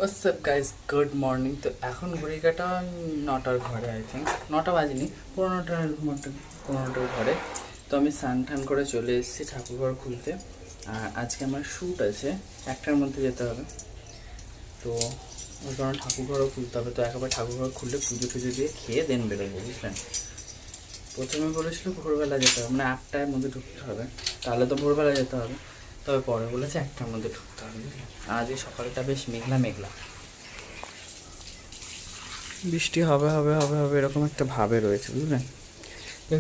WhatsApp guys, good morning. তো এখন ঘড়ি কাটা 9টার ঘরে, আই থিঙ্ক 9টা বাজেনি, 15টার এরকম একটা 15টার ঘরে। তো আমি স্নান টান করে চলে এসেছি ঠাকুরঘর খুলতে। আর আজকে আমার শ্যুট আছে, 1টার মধ্যে যেতে হবে। তো ওই কারণে ঠাকুরঘরও খুলতে হবে। তো একেবারে ঠাকুরঘর খুললে পুজো টুজো দিয়ে খেয়ে দেন বেরোবো, বুঝলেন। প্রথমে বলেছিল ভোরবেলা যেতে হবে, মানে 8টার মধ্যে ঢুকতে হবে, তাহলে তো ভোরবেলা যেতে হবে। তবে পরে বলেছে 1টার মধ্যে ঢুকতে হবে। আজ এই সকালটা বেশ মেঘলা মেঘলা, বৃষ্টি হবে হবে হবে হবে এরকম একটা ভাবে রয়েছে, বুঝলেন।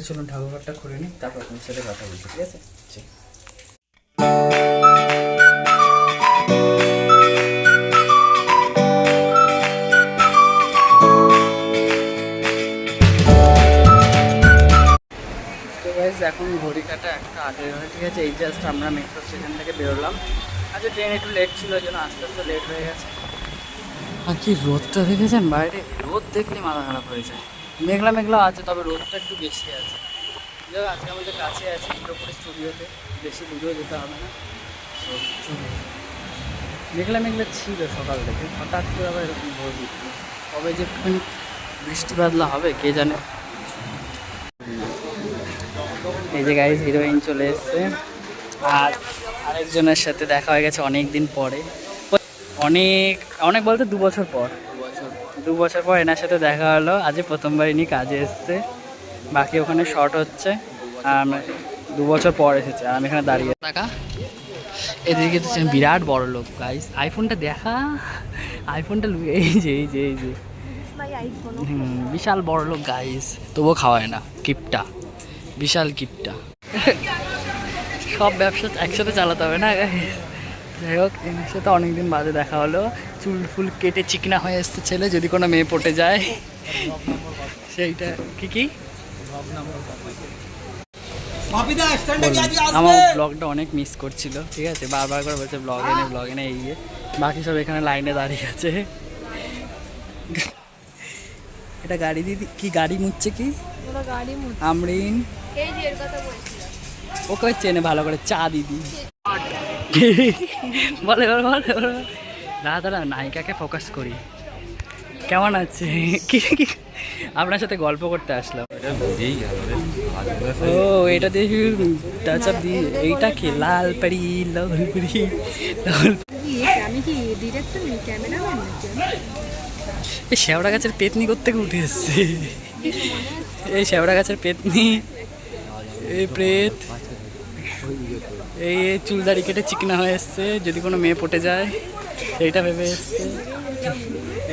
চলুন ঠাকুরঘরটা খুলে নিই, তারপর আপনার সাথে কথা বলছি, ঠিক আছে। তো গাইজ এখন ঘড়ি কাটা 1:08 হয়, ঠিক আছে। এই জাস্ট আমরা মেট্রো স্টেশন থেকে বেরোলাম। আচ্ছা, ট্রেন একটু লেট ছিল, ওই জন্য আস্তে আস্তে লেট হয়ে গেছে। আর কি রোদটা দেখেছেন বাইরে, রোদ দেখলে মাথা খারাপ হয়ে যায়। মেঘলা মেঘলা আছে, তবে রোদটা একটু বেশি আছে। যাই হোক, আজকে আমাদের কাছে আছে পুরোপুরি স্টুডিওতে, বেশি দূরেও যেতে হবে না। তো চলুন। মেঘলা মেঘলা ছিল সকাল থেকে, হঠাৎ করে আবার এরকম রোদ উঠল। কবে যে একটুখানি বৃষ্টি বাদলা হবে কে জানে। এই যে গাইজ হিরোইন চলে এসছে, আর আরেকজনের সাথে দেখা হয়ে গেছে অনেক দিন পরে। অনেক অনেক বলতে 2 বছর পর, 2 বছর পর এনার সাথে দেখা হলো। আজ প্রথমবার ইনি কাজে এসছে, বাকি ওখানে শর্ট হচ্ছে। আর আমরা 2 বছর পর এসেছে, আর আমি এখানে দাঁড়িয়ে টাকা। এদিকে তো বিরাট বড় লোক গাইস। আইফোনটা দেখা, আইফোনটা এই যে এই যে এই যে বিশাল বড় লোক গাইস, তবুও খাওয়ায় না। কিপটা, বিশাল কিপটা। সব ব্যবসা একসাথে চালাতে হবে না গাইস। যাই হোক, এনার সাথে অনেকদিন বাদে দেখা হলো। চুল ফুল কেটে চিকনা হয়ে এসছে ছেলে, যদি কোনো মেয়ে পটে যায় সেইটা কি আমার ব্লগটা অনেক মিস করছিল, ঠিক আছে। বারবার করে বলছে ব্লগ এনে এই বাকি সব এখানে লাইনে দাঁড়িয়ে আছে। এটা গাড়ি দিদি, কি গাড়ি মুছছে কি আমরিন, ওকে চেনে ভালো করে। চা দিদি বলে দাদা নায়িকাকে ফোকাস করি। কেমন আছে? কি আপনার সাথে গল্প করতে আসলাম। ও এটা দিয়ে টাচ আপ দিয়ে, এইটা কি লাল পাড়ি লাল পাড়ি এই শেওড়া গাছের পেতনি করতে উঠে এসছে। এই শেওড়া গাছের পেতনি, এই প্রেত, এই চুল দাড়ি কেটে চিকনা হয়ে এসছে, যদি কোনো মেয়ে পটে যায় এইটা ভেবে এসছে।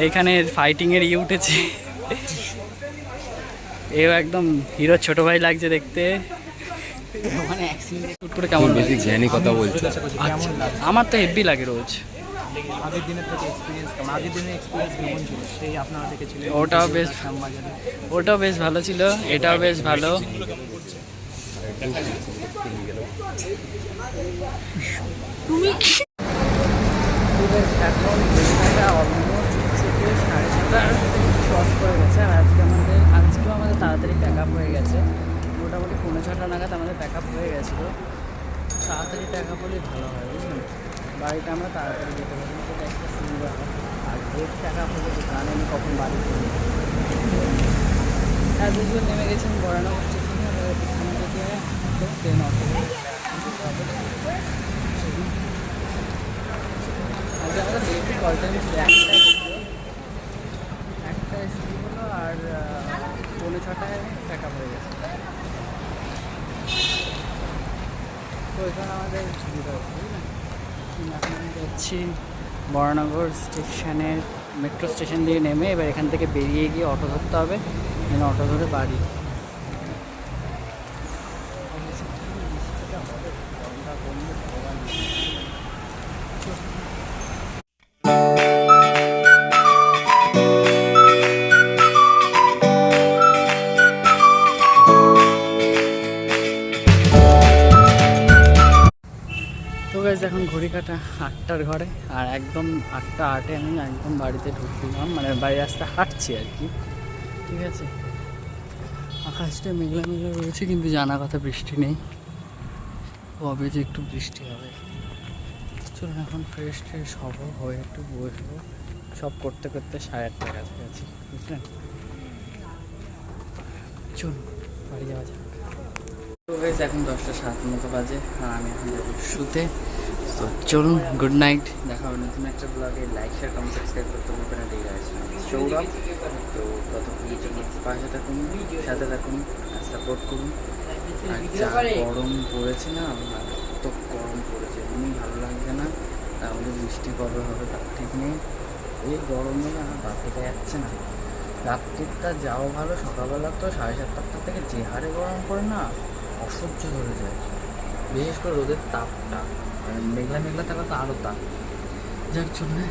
এইখানে ফাইটিংয়ের উঠেছে। এও একদম হিরোর ছোট ভাই লাগছে দেখতে। কেমন কথা বলছো? আমার তো হেভি লাগে রোজ। আগের দিনের থেকে এক্সপিরিয়েন্স কেমন? আগের দিনের এক্সপিরিয়েন্স কেমন ছিল? সেই আপনারা দেখেছিলেন, ওটাও বেশ ভালো ছিল, এটাও বেশ ভালো। তুমি এখন অলমোস্ট 7:30 ক্রস করে গেছে। আর আজকেও আমাদের তাড়াতাড়ি প্যাক আপ হয়ে গেছে। মোটামুটি 6:45 নাগাদ আমাদের প্যাক আপ হয়ে গেছিলো। তাড়াতাড়ি প্যাক আপ হলেই ভালো হয়, বুঝলেন। বাড়িতে আমরা তাড়াতাড়ি যেতে পারি, সেটা একটা সুবিধা হয়। আর ডেট প্যাক আপ হলে জানেন আমি কখন বাড়ি ফিরি। আর দুজন নেমে গেছেন বরানগর স্টেশনে, এখানে থেকে ট্রেন অটো আজকে আমাদের ডেটটি কল টাইম ছিল 1টায় শুরু হলো, আর 5:45 প্যাক আপ হয়ে গেছে। তো এখানে আমাদের সুবিধা হচ্ছে, বুঝলেন। এখন আমি যাচ্ছি বরানগর স্টেশনের, মেট্রো স্টেশন দিয়ে নেমে এবার এখান থেকে বেরিয়ে গিয়ে অটো ধরতে হবে, অটো ধরে বাড়ি। তো গাইজ এখন ঘড়ি কাটা 8টার ঘরে, আর একদম 8:08 আমি একদম বাড়িতে ঢুকলাম, মানে বাড়ি রাস্তা হাঁটছি আর কি, ঠিক আছে। আকাশটা মেঘলা মেঘলা রয়েছে, কিন্তু জানা কথা বৃষ্টি নেই, কবে যে একটু বৃষ্টি হবে। চলুন এখন ফ্রেশ হবো, হয়ে একটু বসবো, সব করতে করতে 8:30 কাছাকাছি, বুঝলেন? চলুন বাড়ি যাওয়া যাক। তো গাইস এখন 10:07 মতো বাজে, আর আমি এখন যাবো শুতে। তো চলুন, গুড নাইট, দেখা হবে নতুন একটা ব্লগে। লাইক শেয়ার কমেন্ট সাবস্ক্রাইব করতে ভুলবেন না। ঠিক আছে, সৌরভ। তো ততক্ষণের জন্য পাশে থাকুন, সাথে থাকুন, আর সাপোর্ট করুন। আর যা গরম পড়েছে না, এত গরম পড়েছে, এমনি ভালো লাগছে না। তাহলে বৃষ্টি কবে হবে তার ঠিক নেই। এই গরমে না বাপিটা যাচ্ছে না। রাত্রিটা যাও ভালো, সকালবেলা তো 7:30 থেকে যে হারে গরম পড়ে না, অসহ্য ধরে যায়। বিশেষ করে রোদের তাপটা, মেঘলা মেঘলা থাকলে তো আরও তাপ। যার জন্যে